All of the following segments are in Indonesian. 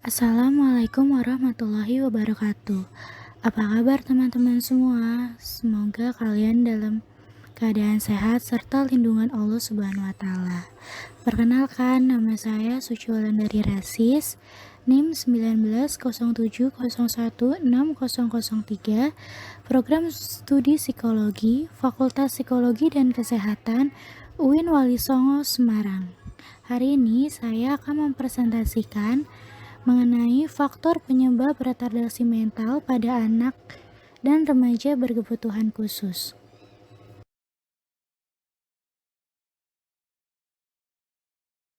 Assalamualaikum warahmatullahi wabarakatuh. Apa kabar teman-teman semua? Semoga kalian dalam keadaan sehat serta lindungan Allah Subhanahu wa taala. Perkenalkan, nama saya Suci Wulandari Rasis, NIM 1907016003, Program Studi Psikologi, Fakultas Psikologi dan Kesehatan, UIN Wali Songo, Semarang. Hari ini saya akan mempresentasikan mengenai faktor penyebab retardasi mental pada anak dan remaja berkebutuhan khusus.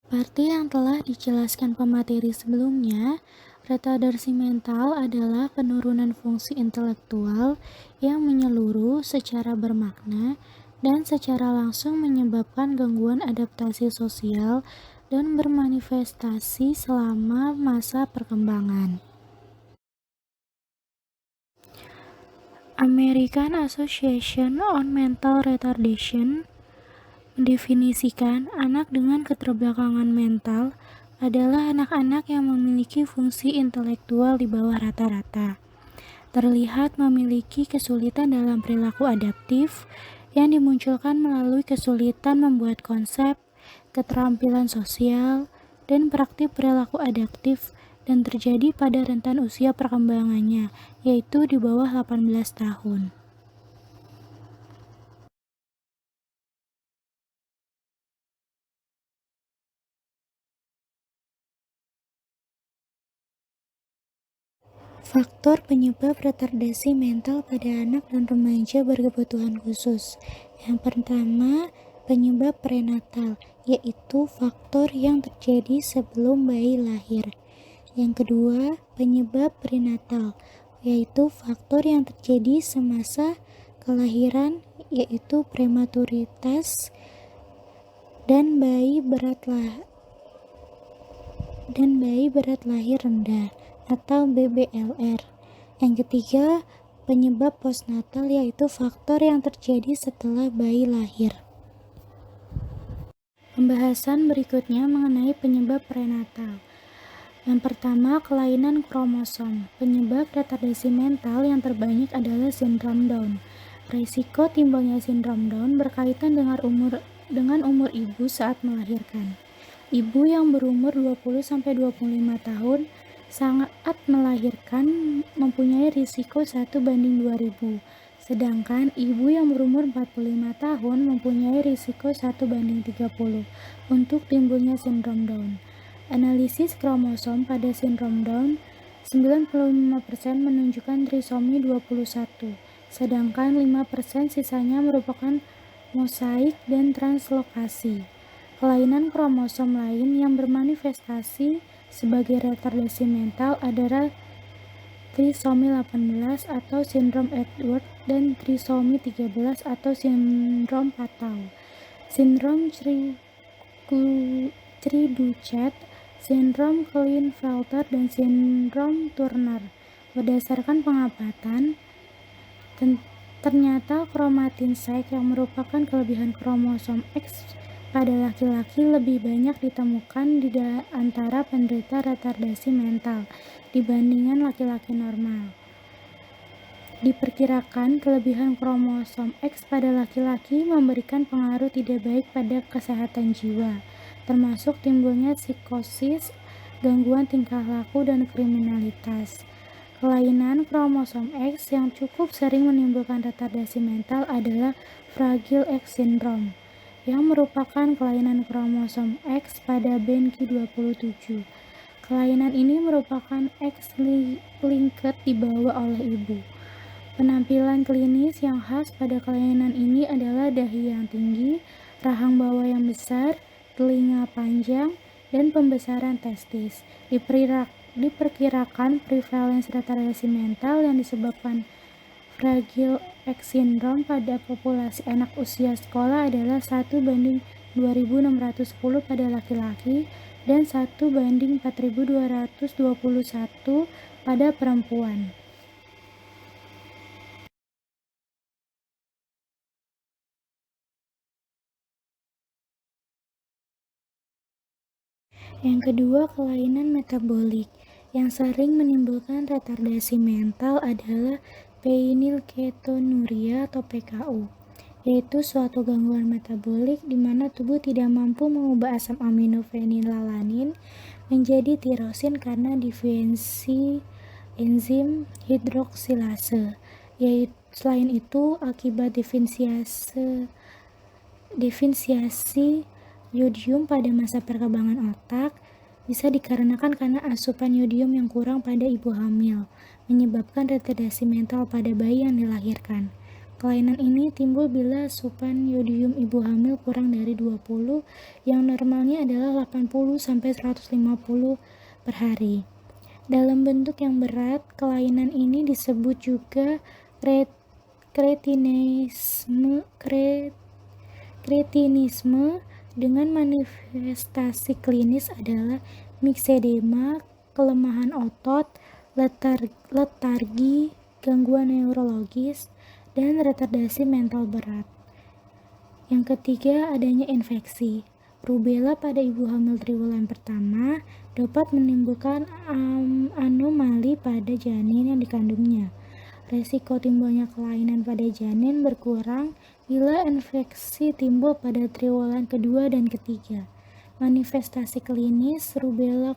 Seperti yang telah dijelaskan pemateri sebelumnya, retardasi mental adalah penurunan fungsi intelektual yang menyeluruh secara bermakna dan secara langsung menyebabkan gangguan adaptasi sosial dan bermanifestasi selama masa perkembangan. American Association on Mental Retardation mendefinisikan anak dengan keterbelakangan mental adalah anak-anak yang memiliki fungsi intelektual di bawah rata-rata, terlihat memiliki kesulitan dalam perilaku adaptif yang dimunculkan melalui kesulitan membuat konsep, keterampilan sosial, dan praktik perilaku adaptif dan terjadi pada rentan usia perkembangannya, yaitu di bawah 18 tahun. Faktor penyebab retardasi mental pada anak dan remaja berkebutuhan khusus. Yang pertama, penyebab prenatal, yaitu faktor yang terjadi sebelum bayi lahir. Yang kedua, penyebab prenatal, yaitu faktor yang terjadi semasa kelahiran, yaitu prematuritas dan bayi berat lahir rendah atau BBLR. Yang ketiga, penyebab postnatal, yaitu faktor yang terjadi setelah bayi lahir. Pembahasan berikutnya mengenai penyebab prenatal. Yang pertama, kelainan kromosom. Penyebab retardasi mental yang terbanyak adalah sindrom Down. Risiko timbulnya sindrom Down berkaitan dengan umur ibu saat melahirkan. Ibu yang berumur 20-25 tahun saat melahirkan mempunyai risiko 1:2000, sedangkan ibu yang berumur 45 tahun mempunyai risiko 1:30 untuk timbulnya sindrom Down. Analisis kromosom pada sindrom Down, 95% menunjukkan trisomi 21, sedangkan 5% sisanya merupakan mosaik dan translokasi. Kelainan kromosom lain yang bermanifestasi sebagai retardasi mental adalah trisomi 18 atau sindrom Edward dan trisomi 13 atau sindrom Patau, sindrom Cri-du-Chat, sindrom Klinefelter, dan sindrom Turner. Berdasarkan pengamatan, ternyata kromatin X yang merupakan kelebihan kromosom X pada laki-laki lebih banyak ditemukan di antara penderita retardasi mental dibandingkan laki-laki normal. Diperkirakan kelebihan kromosom X pada laki-laki memberikan pengaruh tidak baik pada kesehatan jiwa, termasuk timbulnya psikosis, gangguan tingkah laku, dan kriminalitas. Kelainan kromosom X yang cukup sering menimbulkan retardasi mental adalah Fragile X syndrome, yang merupakan kelainan kromosom X pada ben Q27. Kelainan ini merupakan X-linked dibawa oleh ibu. Penampilan klinis yang khas pada kelainan ini adalah dahi yang tinggi, rahang bawah yang besar, telinga panjang, dan pembesaran testis. Diperkirakan prevalensi retardasi mental yang disebabkan Fragile X syndrome pada populasi anak usia sekolah adalah 1:2610 pada laki-laki dan 1:4221 pada perempuan. Yang kedua, kelainan metabolik, Yang sering menimbulkan retardasi mental adalah phenylketonuria atau PKU, yaitu suatu gangguan metabolik di mana tubuh tidak mampu mengubah asam amino fenilalanin menjadi tirosin karena defisiensi enzim hidroksilase. Selain itu, akibat defisiensi yodium pada masa perkembangan otak bisa dikarenakan karena asupan yodium yang kurang pada ibu hamil, menyebabkan retardasi mental pada bayi yang dilahirkan. Kelainan ini timbul bila asupan yodium ibu hamil kurang dari 20, yang normalnya adalah 80-150 per hari. Dalam bentuk yang berat, kelainan ini disebut juga kretinisme dengan manifestasi klinis adalah miksedema, kelemahan otot, letargi, gangguan neurologis, dan retardasi mental berat. Yang ketiga, adanya infeksi. Rubella pada ibu hamil triwulan pertama dapat menimbulkan anomali pada janin yang dikandungnya. Resiko timbulnya kelainan pada janin berkurang bila infeksi timbul pada triwulan kedua dan ketiga. Manifestasi klinis rubella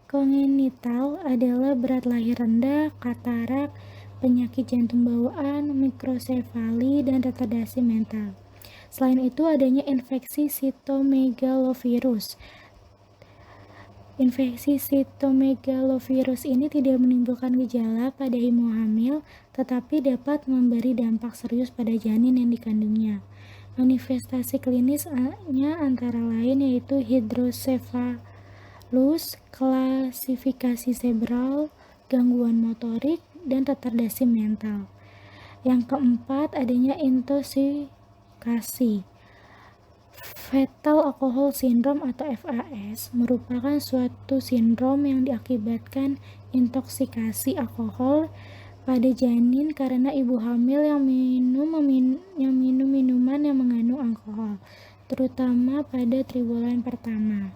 kongenital adalah berat lahir rendah, katarak, penyakit jantung bawaan, mikrosefali, dan retardasi mental. Selain itu, adanya infeksi sitomegalovirus. Infeksi sitomegalovirus ini tidak menimbulkan gejala pada ibu hamil, tetapi dapat memberi dampak serius pada janin yang dikandungnya. Manifestasi klinisnya antara lain yaitu hidrosefalus, klasifikasi cerebral, gangguan motorik, dan retardasi mental. Yang keempat, adanya intoxikasi. Fetal Alcohol Syndrome atau FAS merupakan suatu sindrom yang diakibatkan intoksikasi alkohol pada janin karena ibu hamil yang minum minuman yang mengandung alkohol, terutama pada triwulan pertama.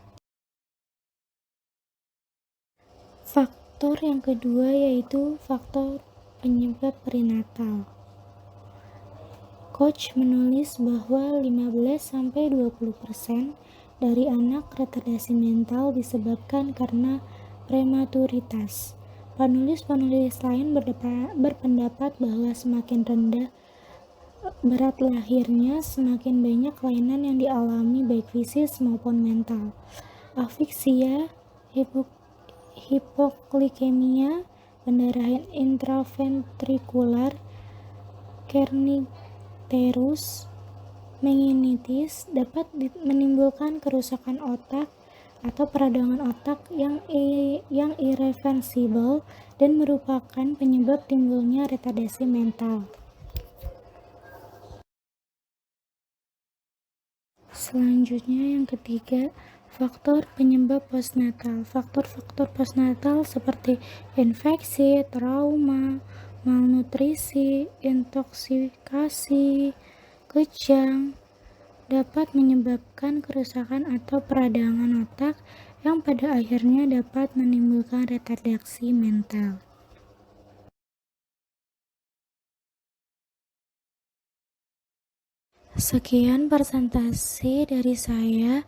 Faktor yang kedua yaitu faktor penyebab prenatal. Koch menulis bahwa 15-20% dari anak retardasi mental disebabkan karena prematuritas. Penulis-penulis lain berpendapat bahwa semakin rendah berat lahirnya, semakin banyak kelainan yang dialami baik fisik maupun mental. Afiksia, hipoglikemia, pendarahan intraventrikular, kernicterus, meningitis dapat menimbulkan kerusakan otak atau peradangan otak yang irreversibel dan merupakan penyebab timbulnya retardasi mental. Selanjutnya yang ketiga, faktor penyebab postnatal. Faktor-faktor postnatal seperti infeksi, trauma, malnutrisi, intoksikasi, kejang dapat menyebabkan kerusakan atau peradangan otak yang pada akhirnya dapat menimbulkan retardasi mental. Sekian presentasi dari saya.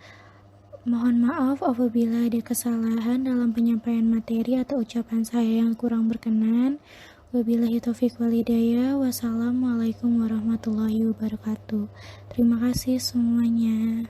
Mohon maaf apabila ada kesalahan dalam penyampaian materi atau ucapan saya yang kurang berkenan. Wabillahi taufiq wal hidayah. Wassalamualaikum warahmatullahi wabarakatuh. Terima kasih semuanya.